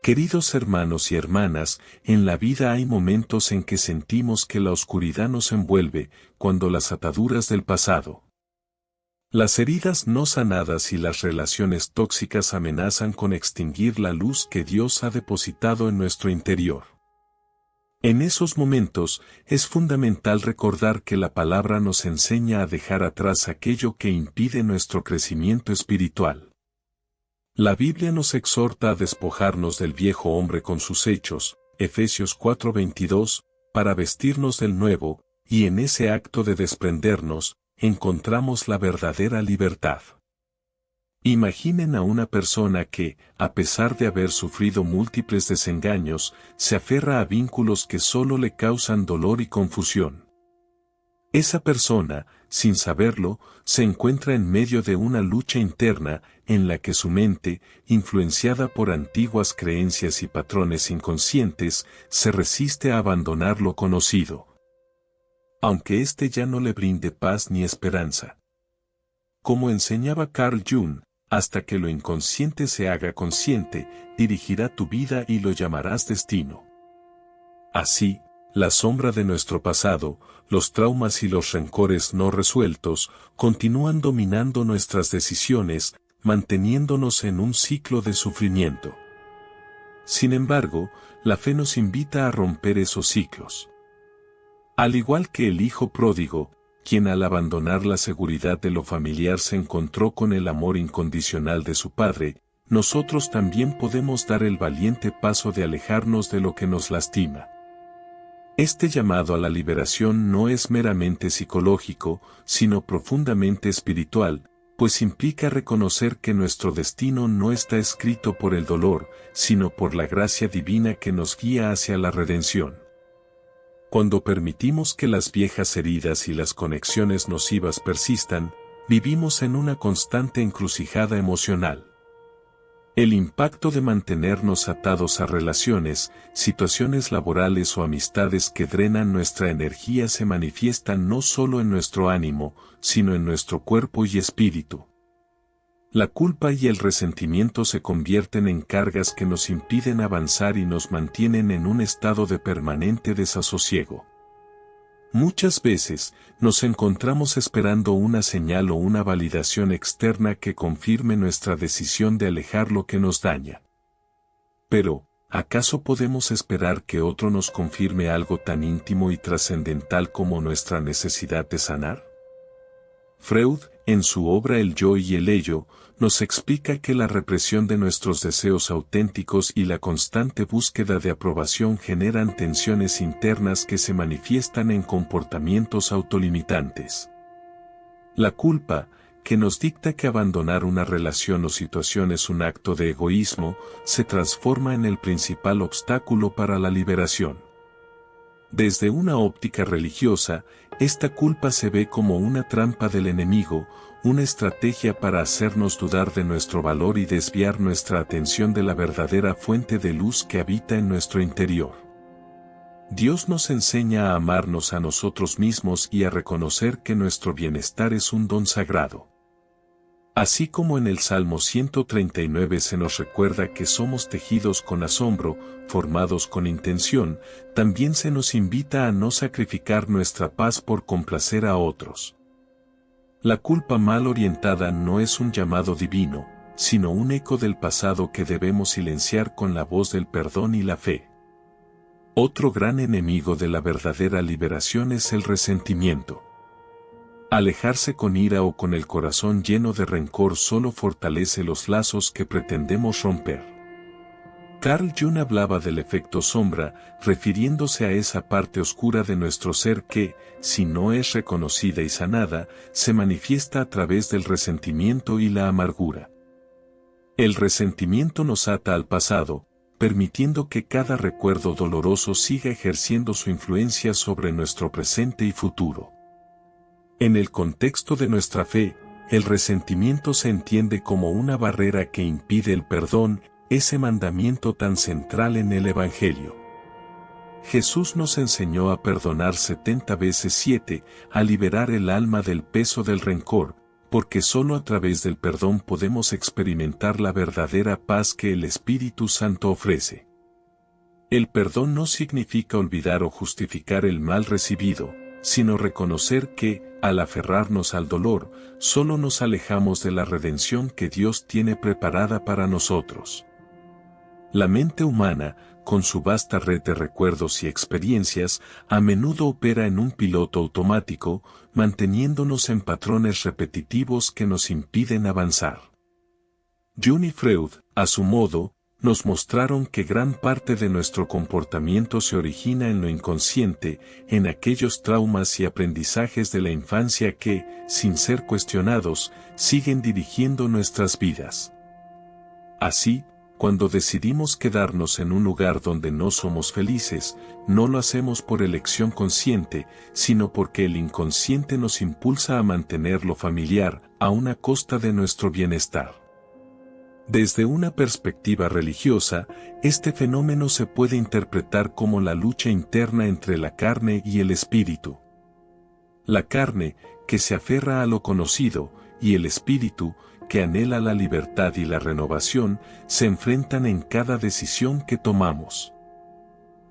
Queridos hermanos y hermanas, en la vida hay momentos en que sentimos que la oscuridad nos envuelve, cuando las ataduras del pasado, las heridas no sanadas y las relaciones tóxicas amenazan con extinguir la luz que Dios ha depositado en nuestro interior. En esos momentos, es fundamental recordar que la palabra nos enseña a dejar atrás aquello que impide nuestro crecimiento espiritual. La Biblia nos exhorta a despojarnos del viejo hombre con sus hechos, Efesios 4:22, para vestirnos del nuevo, y en ese acto de desprendernos, encontramos la verdadera libertad. Imaginen a una persona que, a pesar de haber sufrido múltiples desengaños, se aferra a vínculos que solo le causan dolor y confusión. Esa persona, sin saberlo, se encuentra en medio de una lucha interna en la que su mente, influenciada por antiguas creencias y patrones inconscientes, se resiste a abandonar lo conocido, aunque éste ya no le brinde paz ni esperanza. Como enseñaba Carl Jung, hasta que lo inconsciente se haga consciente, dirigirá tu vida y lo llamarás destino. Así, la sombra de nuestro pasado, los traumas y los rencores no resueltos, continúan dominando nuestras decisiones, manteniéndonos en un ciclo de sufrimiento. Sin embargo, la fe nos invita a romper esos ciclos. Al igual que el hijo pródigo, quien al abandonar la seguridad de lo familiar se encontró con el amor incondicional de su padre, nosotros también podemos dar el valiente paso de alejarnos de lo que nos lastima. Este llamado a la liberación no es meramente psicológico, sino profundamente espiritual, pues implica reconocer que nuestro destino no está escrito por el dolor, sino por la gracia divina que nos guía hacia la redención. Cuando permitimos que las viejas heridas y las conexiones nocivas persistan, vivimos en una constante encrucijada emocional. El impacto de mantenernos atados a relaciones, situaciones laborales o amistades que drenan nuestra energía se manifiesta no solo en nuestro ánimo, sino en nuestro cuerpo y espíritu. La culpa y el resentimiento se convierten en cargas que nos impiden avanzar y nos mantienen en un estado de permanente desasosiego. Muchas veces, nos encontramos esperando una señal o una validación externa que confirme nuestra decisión de alejar lo que nos daña. Pero, ¿acaso podemos esperar que otro nos confirme algo tan íntimo y trascendental como nuestra necesidad de sanar? Freud, en su obra El yo y el ello, nos explica que la represión de nuestros deseos auténticos y la constante búsqueda de aprobación generan tensiones internas que se manifiestan en comportamientos autolimitantes. La culpa, que nos dicta que abandonar una relación o situación es un acto de egoísmo, se transforma en el principal obstáculo para la liberación. Desde una óptica religiosa, esta culpa se ve como una trampa del enemigo, una estrategia para hacernos dudar de nuestro valor y desviar nuestra atención de la verdadera fuente de luz que habita en nuestro interior. Dios nos enseña a amarnos a nosotros mismos y a reconocer que nuestro bienestar es un don sagrado. Así como en el Salmo 139 se nos recuerda que somos tejidos con asombro, formados con intención, también se nos invita a no sacrificar nuestra paz por complacer a otros. La culpa mal orientada no es un llamado divino, sino un eco del pasado que debemos silenciar con la voz del perdón y la fe. Otro gran enemigo de la verdadera liberación es el resentimiento. Alejarse con ira o con el corazón lleno de rencor solo fortalece los lazos que pretendemos romper. Carl Jung hablaba del efecto sombra, refiriéndose a esa parte oscura de nuestro ser que, si no es reconocida y sanada, se manifiesta a través del resentimiento y la amargura. El resentimiento nos ata al pasado, permitiendo que cada recuerdo doloroso siga ejerciendo su influencia sobre nuestro presente y futuro. En el contexto de nuestra fe, el resentimiento se entiende como una barrera que impide el perdón, ese mandamiento tan central en el Evangelio. Jesús nos enseñó a perdonar 70 veces 7, a liberar el alma del peso del rencor, porque solo a través del perdón podemos experimentar la verdadera paz que el Espíritu Santo ofrece. El perdón no significa olvidar o justificar el mal recibido, sino reconocer que, al aferrarnos al dolor, solo nos alejamos de la redención que Dios tiene preparada para nosotros. La mente humana, con su vasta red de recuerdos y experiencias, a menudo opera en un piloto automático, manteniéndonos en patrones repetitivos que nos impiden avanzar. Jung y Freud, a su modo, nos mostraron que gran parte de nuestro comportamiento se origina en lo inconsciente, en aquellos traumas y aprendizajes de la infancia que, sin ser cuestionados, siguen dirigiendo nuestras vidas. Así, cuando decidimos quedarnos en un lugar donde no somos felices, no lo hacemos por elección consciente, sino porque el inconsciente nos impulsa a mantenerlo familiar, a una costa de nuestro bienestar. Desde una perspectiva religiosa, este fenómeno se puede interpretar como la lucha interna entre la carne y el espíritu. La carne, que se aferra a lo conocido, y el espíritu, que anhela la libertad y la renovación, se enfrentan en cada decisión que tomamos.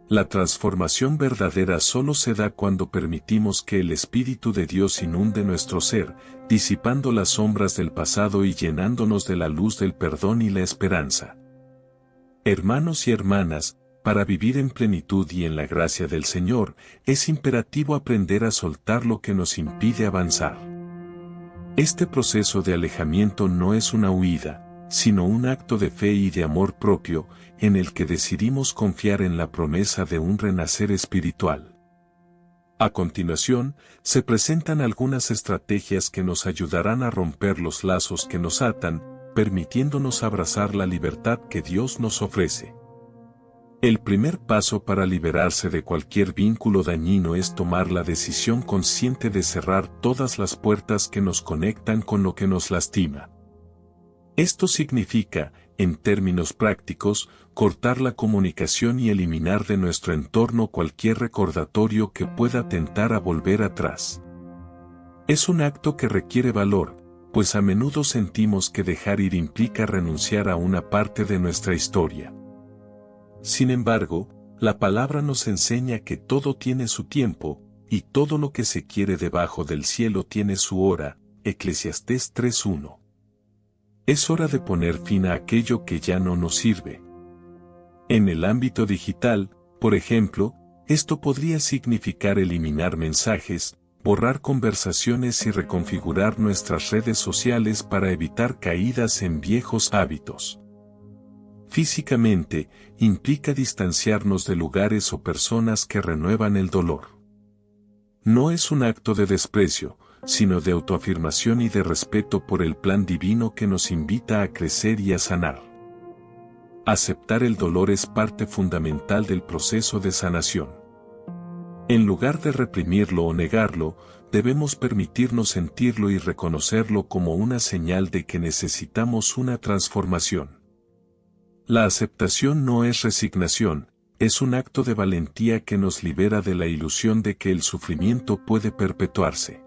La transformación verdadera solo se da cuando permitimos que el Espíritu de Dios inunde nuestro ser, disipando las sombras del pasado y llenándonos de la luz del perdón y la esperanza. Hermanos y hermanas, para vivir en plenitud y en la gracia del Señor, es imperativo aprender a soltar lo que nos impide avanzar. Este proceso de alejamiento no es una huida, sino un acto de fe y de amor propio, en el que decidimos confiar en la promesa de un renacer espiritual. A continuación, se presentan algunas estrategias que nos ayudarán a romper los lazos que nos atan, permitiéndonos abrazar la libertad que Dios nos ofrece. El primer paso para liberarse de cualquier vínculo dañino es tomar la decisión consciente de cerrar todas las puertas que nos conectan con lo que nos lastima. Esto significa, en términos prácticos, cortar la comunicación y eliminar de nuestro entorno cualquier recordatorio que pueda tentar a volver atrás. Es un acto que requiere valor, pues a menudo sentimos que dejar ir implica renunciar a una parte de nuestra historia. Sin embargo, la palabra nos enseña que todo tiene su tiempo, y todo lo que se quiere debajo del cielo tiene su hora, Eclesiastés 3:1. Es hora de poner fin a aquello que ya no nos sirve. En el ámbito digital, por ejemplo, esto podría significar eliminar mensajes, borrar conversaciones y reconfigurar nuestras redes sociales para evitar caídas en viejos hábitos. Físicamente, implica distanciarnos de lugares o personas que renuevan el dolor. No es un acto de desprecio, sino de autoafirmación y de respeto por el plan divino que nos invita a crecer y a sanar. Aceptar el dolor es parte fundamental del proceso de sanación. En lugar de reprimirlo o negarlo, debemos permitirnos sentirlo y reconocerlo como una señal de que necesitamos una transformación. La aceptación no es resignación, es un acto de valentía que nos libera de la ilusión de que el sufrimiento puede perpetuarse.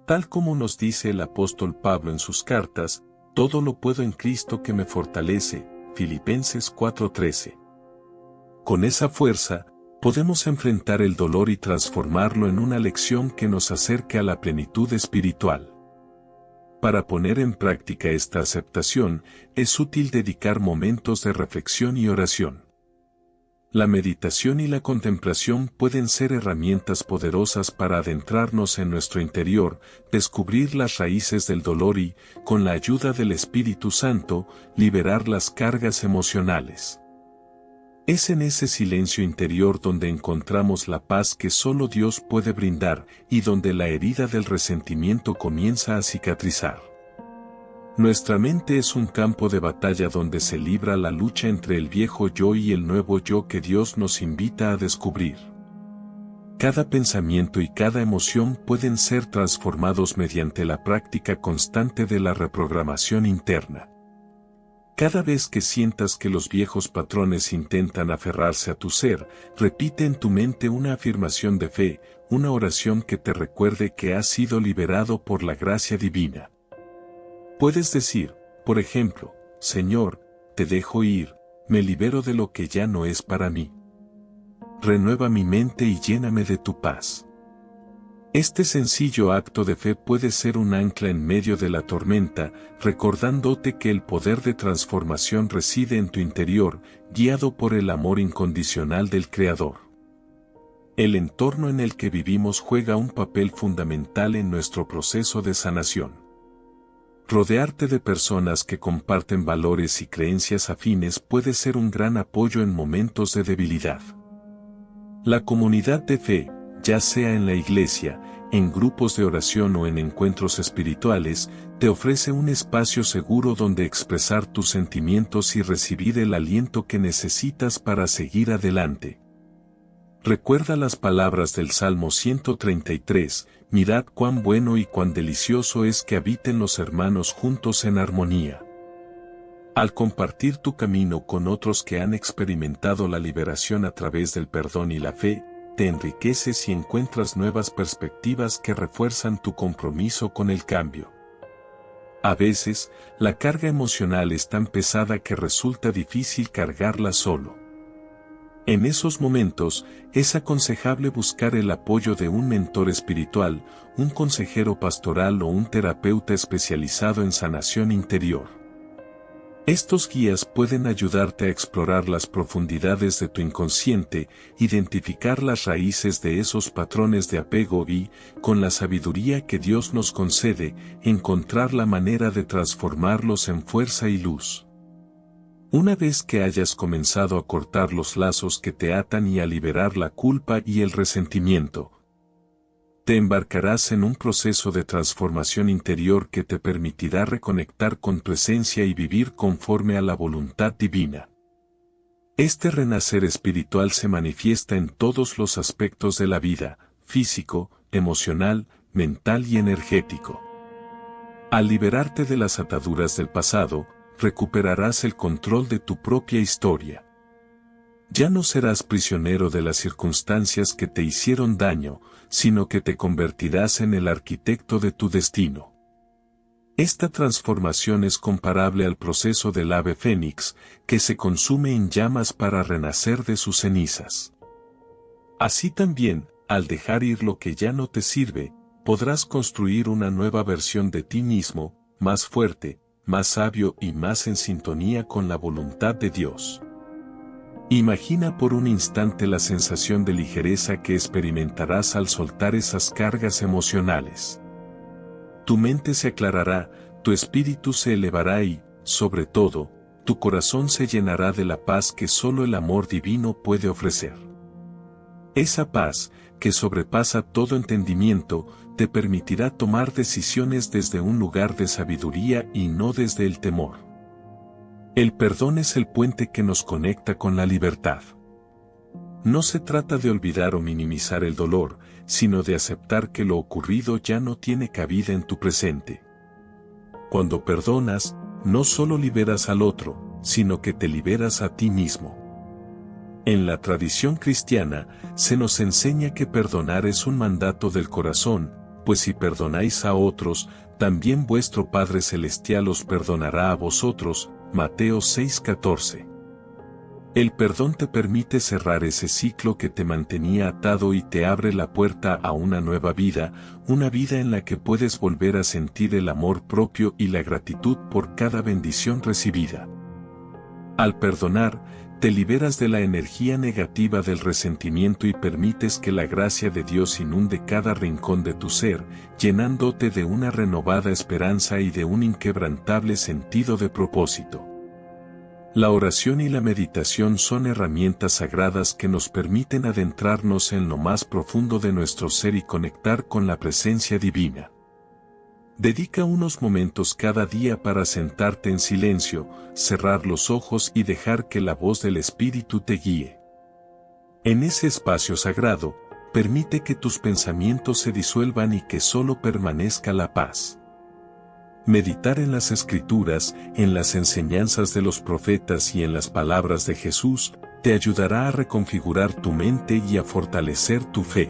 Tal como nos dice el apóstol Pablo en sus cartas, todo lo puedo en Cristo que me fortalece, Filipenses 4:13. Con esa fuerza, podemos enfrentar el dolor y transformarlo en una lección que nos acerque a la plenitud espiritual. Para poner en práctica esta aceptación, es útil dedicar momentos de reflexión y oración. La meditación y la contemplación pueden ser herramientas poderosas para adentrarnos en nuestro interior, descubrir las raíces del dolor y, con la ayuda del Espíritu Santo, liberar las cargas emocionales. Es en ese silencio interior donde encontramos la paz que solo Dios puede brindar y donde la herida del resentimiento comienza a cicatrizar. Nuestra mente es un campo de batalla donde se libra la lucha entre el viejo yo y el nuevo yo que Dios nos invita a descubrir. Cada pensamiento y cada emoción pueden ser transformados mediante la práctica constante de la reprogramación interna. Cada vez que sientas que los viejos patrones intentan aferrarse a tu ser, repite en tu mente una afirmación de fe, una oración que te recuerde que has sido liberado por la gracia divina. Puedes decir, por ejemplo, Señor, te dejo ir, me libero de lo que ya no es para mí. Renueva mi mente y lléname de tu paz. Este sencillo acto de fe puede ser un ancla en medio de la tormenta, recordándote que el poder de transformación reside en tu interior, guiado por el amor incondicional del Creador. El entorno en el que vivimos juega un papel fundamental en nuestro proceso de sanación. Rodearte de personas que comparten valores y creencias afines puede ser un gran apoyo en momentos de debilidad. La comunidad de fe, ya sea en la iglesia, en grupos de oración o en encuentros espirituales, te ofrece un espacio seguro donde expresar tus sentimientos y recibir el aliento que necesitas para seguir adelante. Recuerda las palabras del Salmo 133, mirad cuán bueno y cuán delicioso es que habiten los hermanos juntos en armonía. Al compartir tu camino con otros que han experimentado la liberación a través del perdón y la fe, te enriqueces y encuentras nuevas perspectivas que refuerzan tu compromiso con el cambio. A veces, la carga emocional es tan pesada que resulta difícil cargarla solo. En esos momentos, es aconsejable buscar el apoyo de un mentor espiritual, un consejero pastoral o un terapeuta especializado en sanación interior. Estos guías pueden ayudarte a explorar las profundidades de tu inconsciente, identificar las raíces de esos patrones de apego y, con la sabiduría que Dios nos concede, encontrar la manera de transformarlos en fuerza y luz. Una vez que hayas comenzado a cortar los lazos que te atan y a liberar la culpa y el resentimiento, te embarcarás en un proceso de transformación interior que te permitirá reconectar con tu esencia y vivir conforme a la voluntad divina. Este renacer espiritual se manifiesta en todos los aspectos de la vida, físico, emocional, mental y energético. Al liberarte de las ataduras del pasado, recuperarás el control de tu propia historia. Ya no serás prisionero de las circunstancias que te hicieron daño, sino que te convertirás en el arquitecto de tu destino. Esta transformación es comparable al proceso del ave fénix, que se consume en llamas para renacer de sus cenizas. Así también, al dejar ir lo que ya no te sirve, podrás construir una nueva versión de ti mismo, más fuerte, más sabio y más en sintonía con la voluntad de Dios. Imagina por un instante la sensación de ligereza que experimentarás al soltar esas cargas emocionales. Tu mente se aclarará, tu espíritu se elevará y, sobre todo, tu corazón se llenará de la paz que solo el amor divino puede ofrecer. Esa paz, que sobrepasa todo entendimiento, te permitirá tomar decisiones desde un lugar de sabiduría y no desde el temor. El perdón es el puente que nos conecta con la libertad. No se trata de olvidar o minimizar el dolor, sino de aceptar que lo ocurrido ya no tiene cabida en tu presente. Cuando perdonas, no solo liberas al otro, sino que te liberas a ti mismo. En la tradición cristiana, se nos enseña que perdonar es un mandato del corazón, pues si perdonáis a otros, también vuestro Padre Celestial os perdonará a vosotros. Mateo 6:14. El perdón te permite cerrar ese ciclo que te mantenía atado y te abre la puerta a una nueva vida, una vida en la que puedes volver a sentir el amor propio y la gratitud por cada bendición recibida. Al perdonar, te liberas de la energía negativa del resentimiento y permites que la gracia de Dios inunde cada rincón de tu ser, llenándote de una renovada esperanza y de un inquebrantable sentido de propósito. La oración y la meditación son herramientas sagradas que nos permiten adentrarnos en lo más profundo de nuestro ser y conectar con la presencia divina. Dedica unos momentos cada día para sentarte en silencio, cerrar los ojos y dejar que la voz del Espíritu te guíe. En ese espacio sagrado, permite que tus pensamientos se disuelvan y que solo permanezca la paz. Meditar en las Escrituras, en las enseñanzas de los profetas y en las palabras de Jesús, te ayudará a reconfigurar tu mente y a fortalecer tu fe.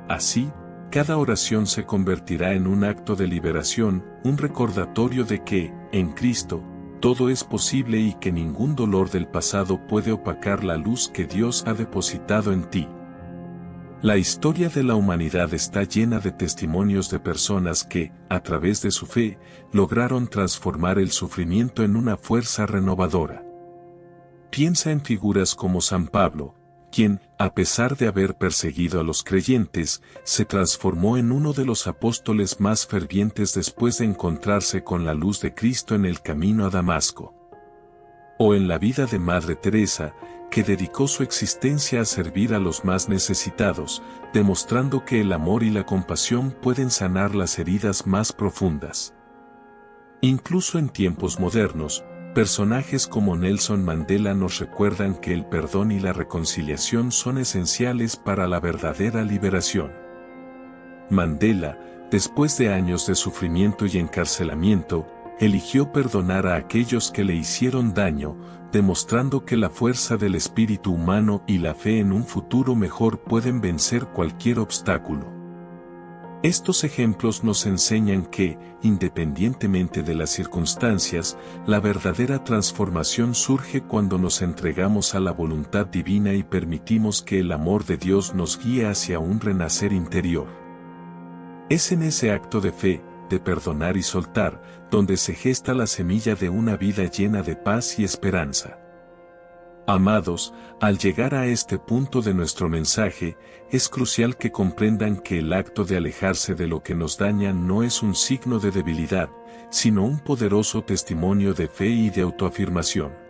Así, cada oración se convertirá en un acto de liberación, un recordatorio de que, en Cristo, todo es posible y que ningún dolor del pasado puede opacar la luz que Dios ha depositado en ti. La historia de la humanidad está llena de testimonios de personas que, a través de su fe, lograron transformar el sufrimiento en una fuerza renovadora. Piensa en figuras como San Pablo, quien, a pesar de haber perseguido a los creyentes, se transformó en uno de los apóstoles más fervientes después de encontrarse con la luz de Cristo en el camino a Damasco. O en la vida de Madre Teresa, que dedicó su existencia a servir a los más necesitados, demostrando que el amor y la compasión pueden sanar las heridas más profundas. Incluso en tiempos modernos, personajes como Nelson Mandela nos recuerdan que el perdón y la reconciliación son esenciales para la verdadera liberación. Mandela, después de años de sufrimiento y encarcelamiento, eligió perdonar a aquellos que le hicieron daño, demostrando que la fuerza del espíritu humano y la fe en un futuro mejor pueden vencer cualquier obstáculo. Estos ejemplos nos enseñan que, independientemente de las circunstancias, la verdadera transformación surge cuando nos entregamos a la voluntad divina y permitimos que el amor de Dios nos guíe hacia un renacer interior. Es en ese acto de fe, de perdonar y soltar, donde se gesta la semilla de una vida llena de paz y esperanza. Amados, al llegar a este punto de nuestro mensaje, es crucial que comprendan que el acto de alejarse de lo que nos daña no es un signo de debilidad, sino un poderoso testimonio de fe y de autoafirmación.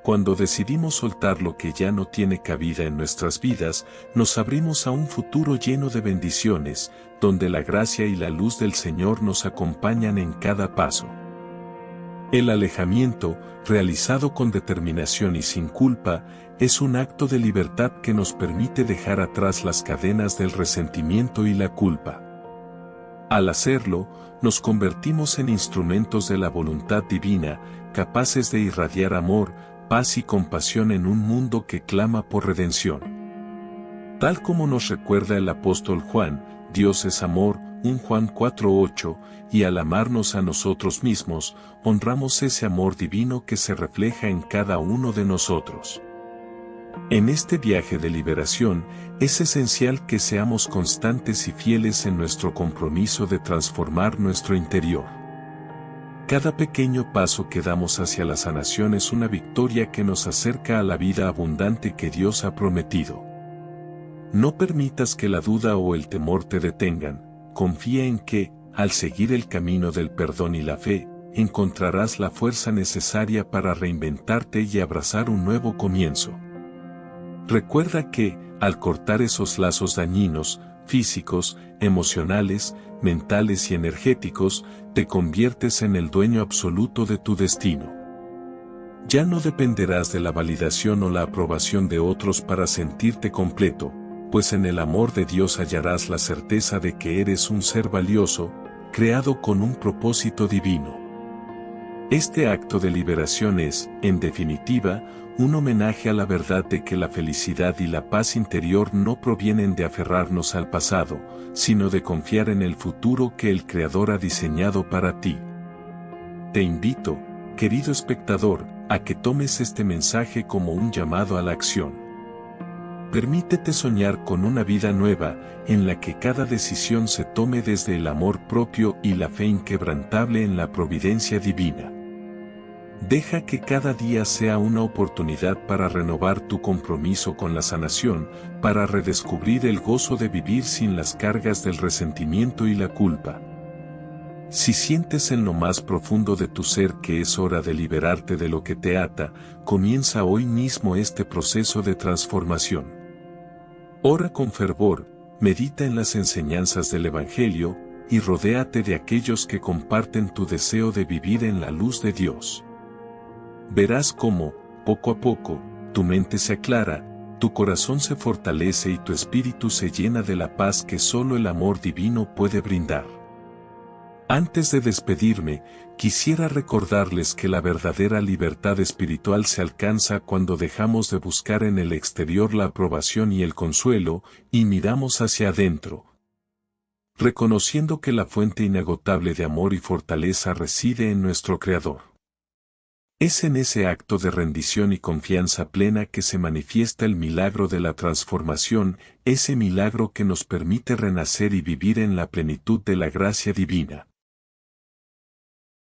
Cuando decidimos soltar lo que ya no tiene cabida en nuestras vidas, nos abrimos a un futuro lleno de bendiciones, donde la gracia y la luz del Señor nos acompañan en cada paso. El alejamiento, realizado con determinación y sin culpa, es un acto de libertad que nos permite dejar atrás las cadenas del resentimiento y la culpa. Al hacerlo, nos convertimos en instrumentos de la voluntad divina, capaces de irradiar amor, paz y compasión en un mundo que clama por redención. Tal como nos recuerda el apóstol Juan, Dios es amor, 1 Juan 4:8, y al amarnos a nosotros mismos, honramos ese amor divino que se refleja en cada uno de nosotros. En este viaje de liberación, es esencial que seamos constantes y fieles en nuestro compromiso de transformar nuestro interior. Cada pequeño paso que damos hacia la sanación es una victoria que nos acerca a la vida abundante que Dios ha prometido. No permitas que la duda o el temor te detengan, confía en que, al seguir el camino del perdón y la fe, encontrarás la fuerza necesaria para reinventarte y abrazar un nuevo comienzo. Recuerda que, al cortar esos lazos dañinos, físicos, emocionales, mentales y energéticos, te conviertes en el dueño absoluto de tu destino. Ya no dependerás de la validación o la aprobación de otros para sentirte completo, pues en el amor de Dios hallarás la certeza de que eres un ser valioso, creado con un propósito divino. Este acto de liberación es, en definitiva, un homenaje a la verdad de que la felicidad y la paz interior no provienen de aferrarnos al pasado, sino de confiar en el futuro que el Creador ha diseñado para ti. Te invito, querido espectador, a que tomes este mensaje como un llamado a la acción. Permítete soñar con una vida nueva, en la que cada decisión se tome desde el amor propio y la fe inquebrantable en la providencia divina. Deja que cada día sea una oportunidad para renovar tu compromiso con la sanación, para redescubrir el gozo de vivir sin las cargas del resentimiento y la culpa. Si sientes en lo más profundo de tu ser que es hora de liberarte de lo que te ata, comienza hoy mismo este proceso de transformación. Ora con fervor, medita en las enseñanzas del Evangelio, y rodéate de aquellos que comparten tu deseo de vivir en la luz de Dios. Verás cómo, poco a poco, tu mente se aclara, tu corazón se fortalece y tu espíritu se llena de la paz que solo el amor divino puede brindar. Antes de despedirme, quisiera recordarles que la verdadera libertad espiritual se alcanza cuando dejamos de buscar en el exterior la aprobación y el consuelo, y miramos hacia adentro, reconociendo que la fuente inagotable de amor y fortaleza reside en nuestro Creador. Es en ese acto de rendición y confianza plena que se manifiesta el milagro de la transformación, ese milagro que nos permite renacer y vivir en la plenitud de la gracia divina.